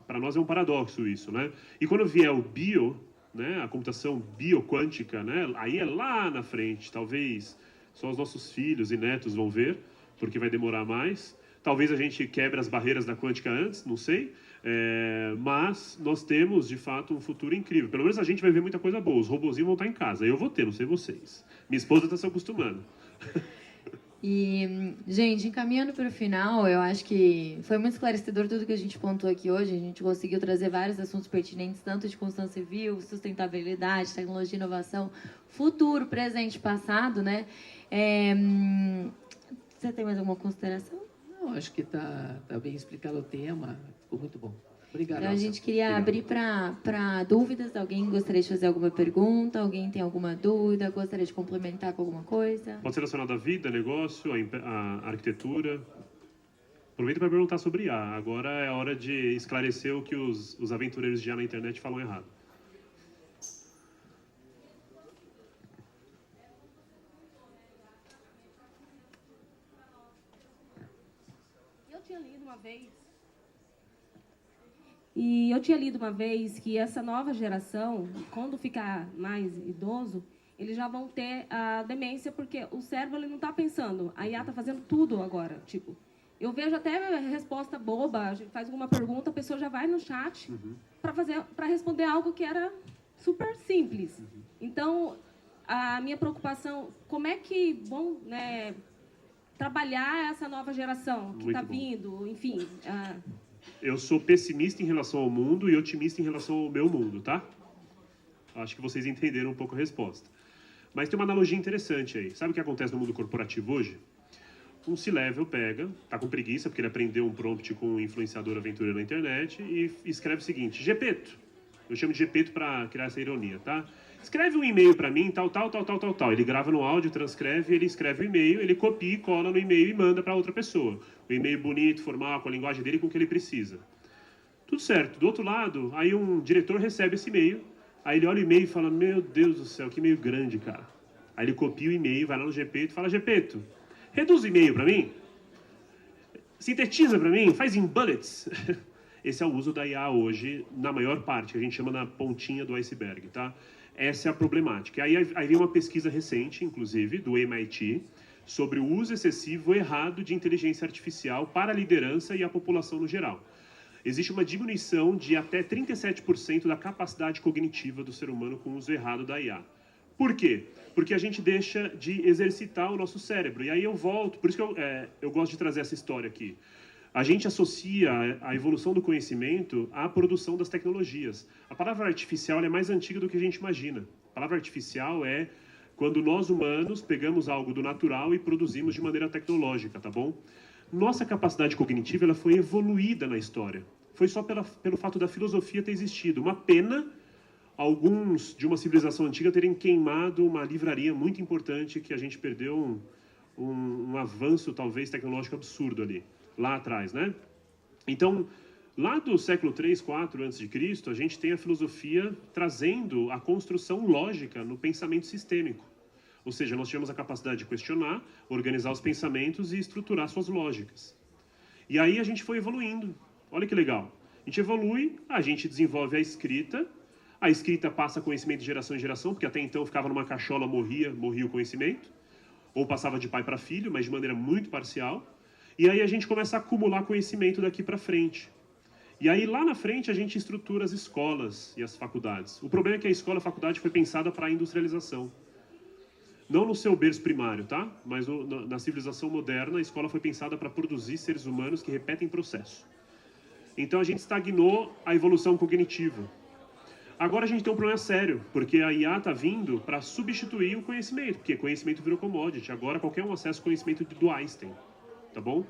Para nós é um paradoxo isso, né? E quando vier o bio, né? A computação bioquântica, né? Aí é lá na frente, talvez só os nossos filhos e netos vão ver, porque vai demorar mais. Talvez a gente quebre as barreiras da quântica antes, não sei. Mas nós temos, de fato, um futuro incrível. Pelo menos a gente vai ver muita coisa boa. Os robozinhos vão estar em casa. Eu vou ter, não sei vocês. Minha esposa está se acostumando. E, gente, encaminhando para o final, eu acho que foi muito esclarecedor tudo que a gente pontuou aqui hoje. A gente conseguiu trazer vários assuntos pertinentes, tanto de construção civil, sustentabilidade, tecnologia e inovação, futuro, presente, passado, né? Você tem mais alguma consideração? Não, acho que tá bem explicado o tema, ficou muito bom. Obrigado. Então, a gente queria abrir para dúvidas. Alguém gostaria de fazer alguma pergunta? Alguém tem alguma dúvida? Gostaria de complementar com alguma coisa? Pode ser relacionado à vida, negócio, à arquitetura. Aproveita para perguntar sobre IA. Agora é a hora de esclarecer o que os aventureiros de IA na internet falam errado. Eu tinha lido uma vez que essa nova geração, quando ficar mais idoso, eles já vão ter a demência, porque o cérebro ele não está pensando. A IA está fazendo tudo agora. Tipo, eu vejo até resposta boba, a gente faz alguma pergunta, a pessoa já vai no chat para responder algo que era super simples. Então, a minha preocupação, como é que vão, né, trabalhar essa nova geração que está vindo, enfim... Eu sou pessimista em relação ao mundo e otimista em relação ao meu mundo, tá? Acho que vocês entenderam um pouco a resposta. Mas tem uma analogia interessante aí. Sabe o que acontece no mundo corporativo hoje? Um C-level pega, tá com preguiça, porque ele aprendeu um prompt com um influenciador aventureiro na internet e escreve o seguinte: Gepeto. Eu chamo de Gepeto para criar essa ironia, tá? Escreve um e-mail para mim, tal. Ele grava no áudio, transcreve, ele escreve o e-mail, ele copia e cola no e-mail e manda para outra pessoa. O e-mail bonito, formal, com a linguagem dele, com o que ele precisa. Tudo certo. Do outro lado, aí um diretor recebe esse e-mail, aí ele olha o e-mail e fala: meu Deus do céu, que e-mail grande, cara. Aí ele copia o e-mail, vai lá no Gepeto e fala: Gepeto, reduz o e-mail para mim, sintetiza para mim, faz em bullets. Esse é o uso da IA hoje, na maior parte, que a gente chama na pontinha do iceberg, tá? Essa é a problemática. Aí vem uma pesquisa recente, inclusive, do MIT, sobre o uso excessivo e errado de inteligência artificial para a liderança e a população no geral. Existe uma diminuição de até 37% da capacidade cognitiva do ser humano com o uso errado da IA. Por quê? Porque a gente deixa de exercitar o nosso cérebro. E aí eu volto, por isso que eu gosto de trazer essa história aqui. A gente associa a evolução do conhecimento à produção das tecnologias. A palavra artificial é mais antiga do que a gente imagina. A palavra artificial é quando nós humanos pegamos algo do natural e produzimos de maneira tecnológica, tá bom? Nossa capacidade cognitiva ela foi evoluída na história. Foi só pelo fato da filosofia ter existido. Uma pena alguns de uma civilização antiga terem queimado uma livraria muito importante que a gente perdeu um avanço talvez tecnológico absurdo ali. Lá atrás, né? Então, lá do século 3, 4 a.C., a gente tem a filosofia trazendo a construção lógica no pensamento sistêmico. Ou seja, nós tínhamos a capacidade de questionar, organizar os pensamentos e estruturar suas lógicas. E aí a gente foi evoluindo. Olha que legal. A gente evolui, a gente desenvolve a escrita passa conhecimento de geração em geração, porque até então ficava numa cachola, morria o conhecimento, ou passava de pai para filho, mas de maneira muito parcial. E aí a gente começa a acumular conhecimento daqui para frente. E aí lá na frente a gente estrutura as escolas e as faculdades. O problema é que a escola e a faculdade foi pensada para a industrialização. Não no seu berço primário, tá? Mas na civilização moderna a escola foi pensada para produzir seres humanos que repetem processo. Então a gente estagnou a evolução cognitiva. Agora a gente tem um problema sério, porque a IA está vindo para substituir o conhecimento, porque conhecimento virou commodity. Agora qualquer um acessa o conhecimento do Einstein. Tá bom?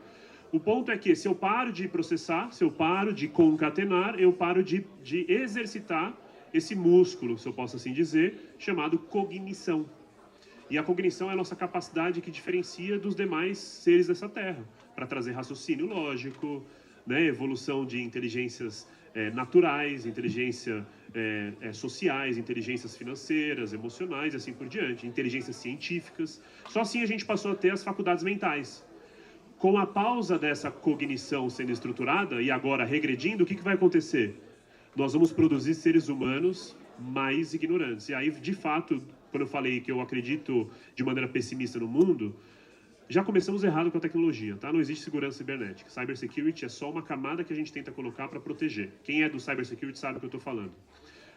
O ponto é que se eu paro de processar, se eu paro de concatenar, eu paro de exercitar esse músculo, se eu posso assim dizer, chamado cognição. E a cognição é a nossa capacidade que diferencia dos demais seres dessa Terra, para trazer raciocínio lógico, né, evolução de inteligências naturais, inteligência sociais, inteligências financeiras, emocionais e assim por diante, inteligências científicas. Só assim a gente passou a ter as faculdades mentais. Com a pausa dessa cognição sendo estruturada e agora regredindo, o que vai acontecer? Nós vamos produzir seres humanos mais ignorantes. E aí, de fato, quando eu falei que eu acredito de maneira pessimista no mundo, já começamos errado com a tecnologia, tá? Não existe segurança cibernética. Cybersecurity é só uma camada que a gente tenta colocar para proteger. Quem é do cybersecurity sabe o que eu estou falando.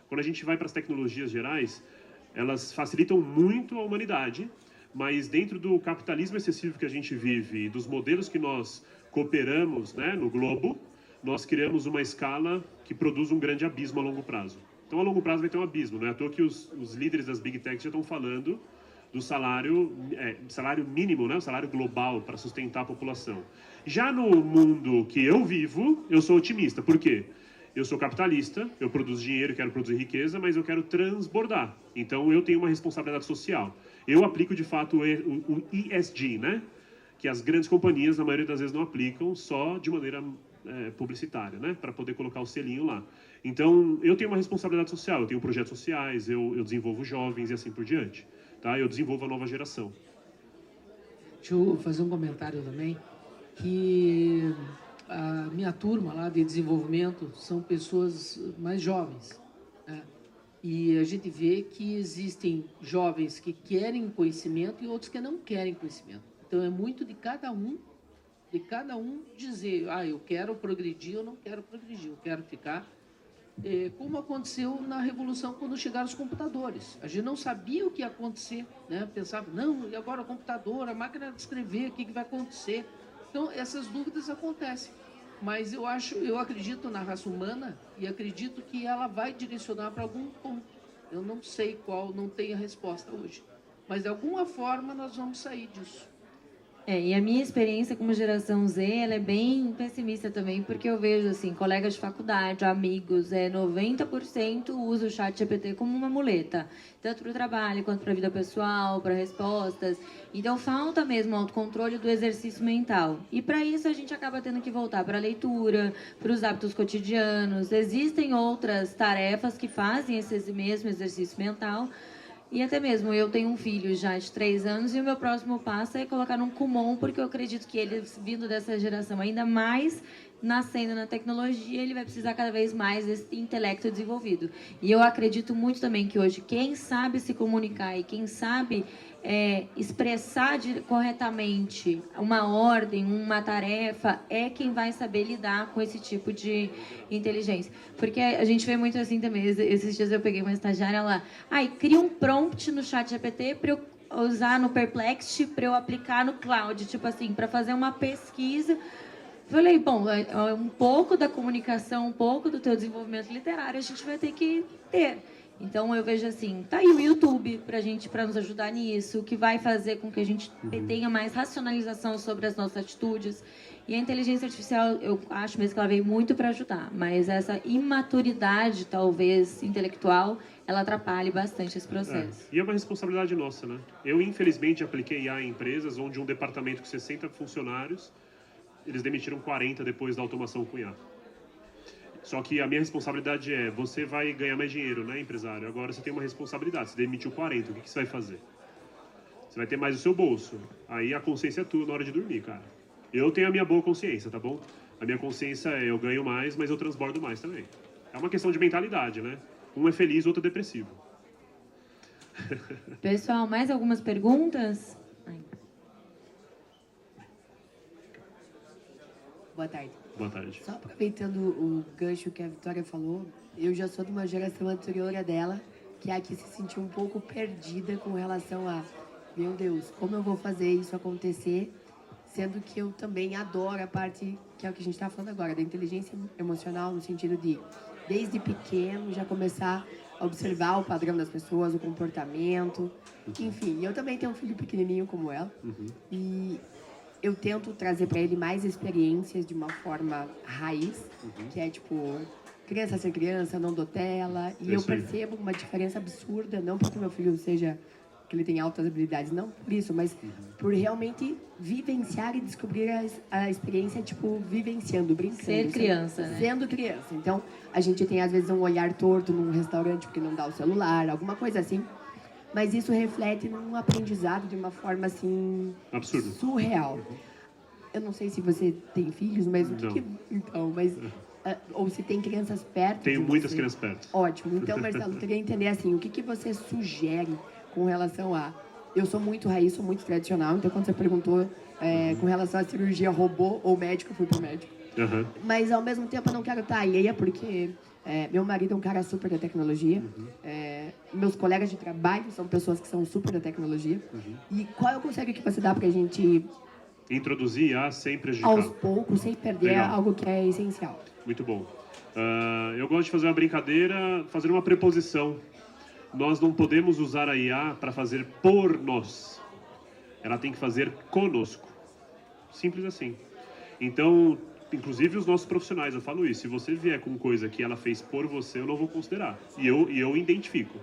Quando a gente vai para as tecnologias gerais, elas facilitam muito a humanidade, mas dentro do capitalismo excessivo que a gente vive e dos modelos que nós cooperamos, né, no globo, nós criamos uma escala que produz um grande abismo a longo prazo. Então, a longo prazo vai ter um abismo. Não é à toa que os líderes das Big Techs já estão falando do salário mínimo, né, o salário global para sustentar a população. Já no mundo que eu vivo, eu sou otimista. Por quê? Eu sou capitalista, eu produzo dinheiro, quero produzir riqueza, mas eu quero transbordar. Então, eu tenho uma responsabilidade social. Eu aplico, de fato, o ESG, né? Que as grandes companhias, na maioria das vezes, não aplicam só de maneira publicitária, né? Para poder colocar o selinho lá. Então, eu tenho uma responsabilidade social, eu tenho projetos sociais, eu desenvolvo jovens e assim por diante. Tá? Eu desenvolvo a nova geração. Deixa eu fazer um comentário também, que a minha turma lá de desenvolvimento são pessoas mais jovens, né? E a gente vê que existem jovens que querem conhecimento e outros que não querem conhecimento. Então, é muito de cada um dizer, eu quero progredir, eu não quero progredir, eu quero ficar... como aconteceu na Revolução quando chegaram os computadores. A gente não sabia o que ia acontecer, né? Pensava, não, e agora o computador, a máquina de escrever, o que vai acontecer? Então, essas dúvidas acontecem. Mas eu acredito na raça humana e acredito que ela vai direcionar para algum ponto. Eu não sei qual, não tenho a resposta hoje. Mas, de alguma forma, nós vamos sair disso. E a minha experiência como geração Z, ela é bem pessimista também, porque eu vejo, assim, colegas de faculdade, amigos, 90% usam o chat GPT como uma muleta, tanto para o trabalho quanto para a vida pessoal, para respostas. Então, falta mesmo o autocontrole do exercício mental. E, para isso, a gente acaba tendo que voltar para a leitura, para os hábitos cotidianos. Existem outras tarefas que fazem esse mesmo exercício mental. E até mesmo, eu tenho um filho já de 3 anos e o meu próximo passo é colocar num Kumon, porque eu acredito que ele, vindo dessa geração ainda mais nascendo na tecnologia, ele vai precisar cada vez mais desse intelecto desenvolvido. E eu acredito muito também que hoje quem sabe se comunicar e quem sabe expressar corretamente uma ordem, uma tarefa, é quem vai saber lidar com esse tipo de inteligência. Porque a gente vê muito assim também. Esses dias eu peguei uma estagiária lá, cria um prompt no chat GPT para eu usar no Perplexity, para eu aplicar no cloud, tipo assim, para fazer uma pesquisa. Falei, bom, um pouco da comunicação, um pouco do teu desenvolvimento literário a gente vai ter que ter. Então, eu vejo assim, tá aí o YouTube para nos ajudar nisso, que vai fazer com que a gente tenha mais racionalização sobre as nossas atitudes. E a inteligência artificial, eu acho mesmo que ela veio muito para ajudar, mas essa imaturidade, talvez, intelectual, ela atrapalha bastante esse processo. E é uma responsabilidade nossa, né? Eu, infelizmente, apliquei IA em empresas onde um departamento com 60 funcionários, eles demitiram 40 depois da automação com IA. Só que a minha responsabilidade é, você vai ganhar mais dinheiro, né, empresário? Agora você tem uma responsabilidade, você demitiu 40, o que você vai fazer? Você vai ter mais o seu bolso. Aí a consciência é tua na hora de dormir, cara. Eu tenho a minha boa consciência, tá bom? A minha consciência é, eu ganho mais, mas eu transbordo mais também. É uma questão de mentalidade, né? Um é feliz, outro é depressivo. Pessoal, mais algumas perguntas? Boa tarde. Boa tarde. Só aproveitando o gancho que a Vitória falou, eu já sou de uma geração anterior a dela, que é a que se sentiu um pouco perdida com relação a, meu Deus, como eu vou fazer isso acontecer, sendo que eu também adoro a parte, que é o que a gente está falando agora, da inteligência emocional, no sentido de, desde pequeno, já começar a observar o padrão das pessoas, o comportamento, enfim. Eu também tenho um filho pequenininho como ela, e eu tento trazer para ele mais experiências de uma forma raiz, que é tipo, criança ser criança, não dou tela. E eu percebo uma diferença absurda, não porque meu filho seja, que ele tem altas habilidades, não por isso, mas por realmente vivenciar e descobrir a experiência, tipo, vivenciando, brincando. Ser criança, né? Sendo criança. Então, a gente tem às vezes um olhar torto num restaurante porque não dá o celular, alguma coisa assim. Mas isso reflete num aprendizado de uma forma, assim... absurdo. Surreal. Eu não sei se você tem filhos, mas o que... Então, mas ou se tem crianças perto. Tenho muitas crianças perto. Ótimo. Então, Marcelo, eu queria entender assim, o que você sugere com relação a... Eu sou muito raiz, sou muito tradicional, então quando você perguntou com relação à cirurgia robô ou médico, eu fui pro médico. Uhum. Mas, ao mesmo tempo, eu não quero estar alheia, porque meu marido é um cara super da tecnologia. Meus colegas de trabalho são pessoas que são super da tecnologia. E qual é o conselho que você dá pra gente... Introduzir sem prejudicar. Aos poucos, sem perder algo que é essencial. Muito bom. Eu gosto de fazer uma brincadeira, fazer uma preposição. Nós não podemos usar a IA para fazer por nós. Ela tem que fazer conosco. Simples assim. Então, inclusive os nossos profissionais, eu falo isso. Se você vier com coisa que ela fez por você, eu não vou considerar. E eu identifico.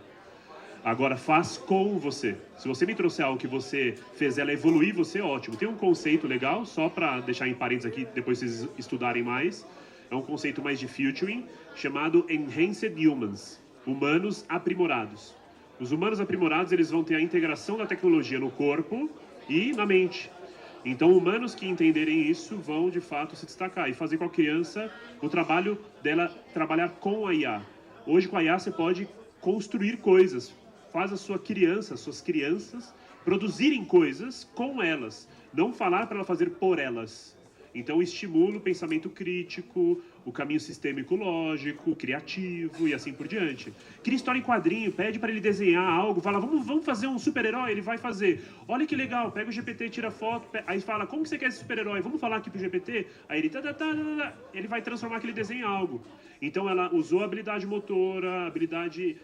Agora, faz com você. Se você me trouxer algo que você fez ela evoluir, você é ótimo. Tem um conceito legal, só para deixar em parênteses aqui, depois vocês estudarem mais. É um conceito mais de filtering, chamado Enhanced Humans. Humanos aprimorados. Os humanos aprimorados, eles vão ter a integração da tecnologia no corpo e na mente. Então, humanos que entenderem isso vão, de fato, se destacar e fazer com a criança o trabalho dela trabalhar com a IA. Hoje, com a IA, você pode construir coisas. Faz a sua criança, as suas crianças, produzirem coisas com elas. Não falar para ela fazer por elas. Então, estimula o pensamento crítico, o caminho sistêmico lógico, criativo e assim por diante. Cria história em quadrinho, pede para ele desenhar algo, fala, vamos fazer um super-herói, ele vai fazer. Olha que legal, pega o GPT, tira foto, aí fala, como que você quer esse super-herói? Vamos falar aqui pro GPT? Aí ele, ele vai transformar aquele desenho em algo. Então, ela usou a habilidade motora, a habilidade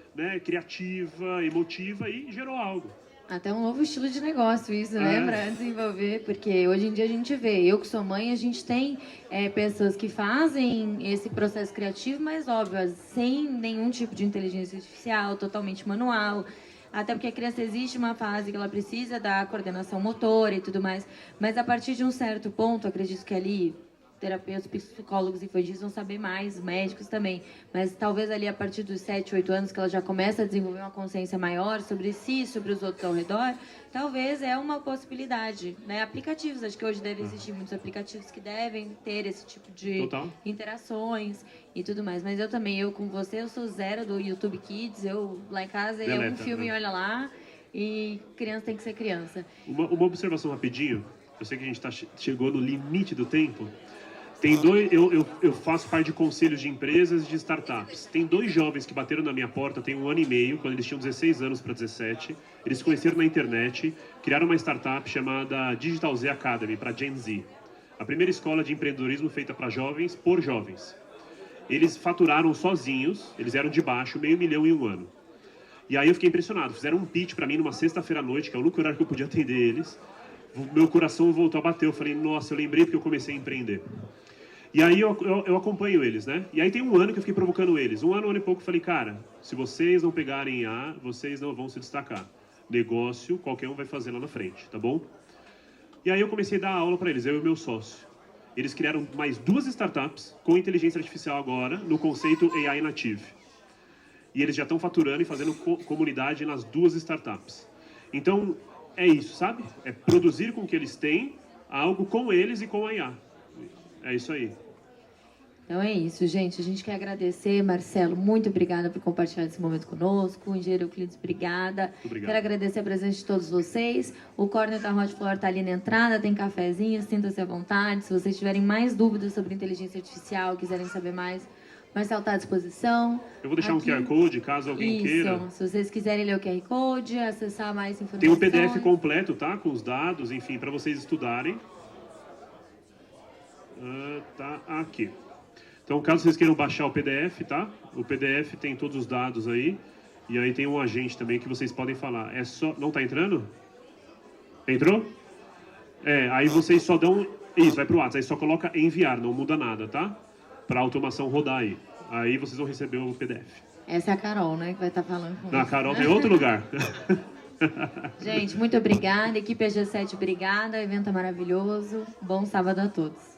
criativa, emotiva e gerou algo. Até um novo estilo de negócio isso, né, para desenvolver, porque hoje em dia a gente vê, eu que sou mãe, a gente tem pessoas que fazem esse processo criativo, mas óbvio, sem nenhum tipo de inteligência artificial, totalmente manual, até porque a criança existe uma fase que ela precisa da coordenação motora e tudo mais, mas a partir de um certo ponto, acredito que ali terapeutas, psicólogos infantis vão saber mais, médicos também, mas talvez ali a partir dos 7, 8 anos que ela já começa a desenvolver uma consciência maior sobre si, sobre os outros ao redor, talvez é uma possibilidade, né? Aplicativos, acho que hoje devem existir muitos aplicativos que devem ter esse tipo de interações e tudo mais, mas eu com você, eu sou zero do YouTube Kids, eu lá em casa é um filme, olha lá, e criança tem que ser criança. Uma observação rapidinho, eu sei que a gente chegou no limite do tempo. Tem dois, eu faço parte de conselhos de empresas e de startups. Tem 2 jovens que bateram na minha porta tem 1 ano e meio, quando eles tinham 16 anos para 17. Eles se conheceram na internet, criaram uma startup chamada Digital Z Academy, para Gen Z. A primeira escola de empreendedorismo feita para jovens, por jovens. Eles faturaram sozinhos, eles eram de baixo, $500 mil em 1 ano. E aí eu fiquei impressionado. Fizeram um pitch para mim numa sexta-feira à noite, que é o único horário que eu podia atender eles. Meu coração voltou a bater. Eu falei, nossa, eu lembrei porque eu comecei a empreender. E aí eu acompanho eles, né? E aí tem 1 ano que eu fiquei provocando eles. 1 ano e pouco eu falei, cara, se vocês não pegarem IA, vocês não vão se destacar. Negócio, qualquer um vai fazer lá na frente, tá bom? E aí eu comecei a dar aula para eles, eu e o meu sócio. Eles criaram mais 2 startups com inteligência artificial agora, no conceito AI Native. E eles já estão faturando e fazendo comunidade nas 2 startups. Então, é isso, sabe? É produzir com o que eles têm, algo com eles e com a IA. É isso aí. Então é isso, gente. A gente quer agradecer, Marcelo, muito obrigada por compartilhar esse momento conosco. Engenheiro Euclides, obrigada. Obrigado. Quero agradecer a presença de todos vocês. O corner da Hot Flor está ali na entrada, tem cafezinho, sinta-se à vontade. Se vocês tiverem mais dúvidas sobre inteligência artificial, quiserem saber mais, Marcelo está à disposição. Eu vou deixar um QR Code, caso alguém queira. Se vocês quiserem ler o QR Code, acessar mais informações. Tem um PDF completo, tá? Com os dados, enfim, para vocês estudarem. Tá aqui. Então, caso vocês queiram baixar o PDF, tá? O PDF tem todos os dados aí. E aí tem um agente também que vocês podem falar. É só... Não tá entrando? Entrou? Aí vocês só dão... Isso, vai pro WhatsApp. Aí só coloca enviar, não muda nada, tá? Pra automação rodar aí. Aí vocês vão receber o PDF. Essa é a Carol, né? Que vai estar falando com você. A Carol tem outro lugar. Gente, muito obrigada. Equipe AG7, obrigada. O evento é maravilhoso. Bom sábado a todos.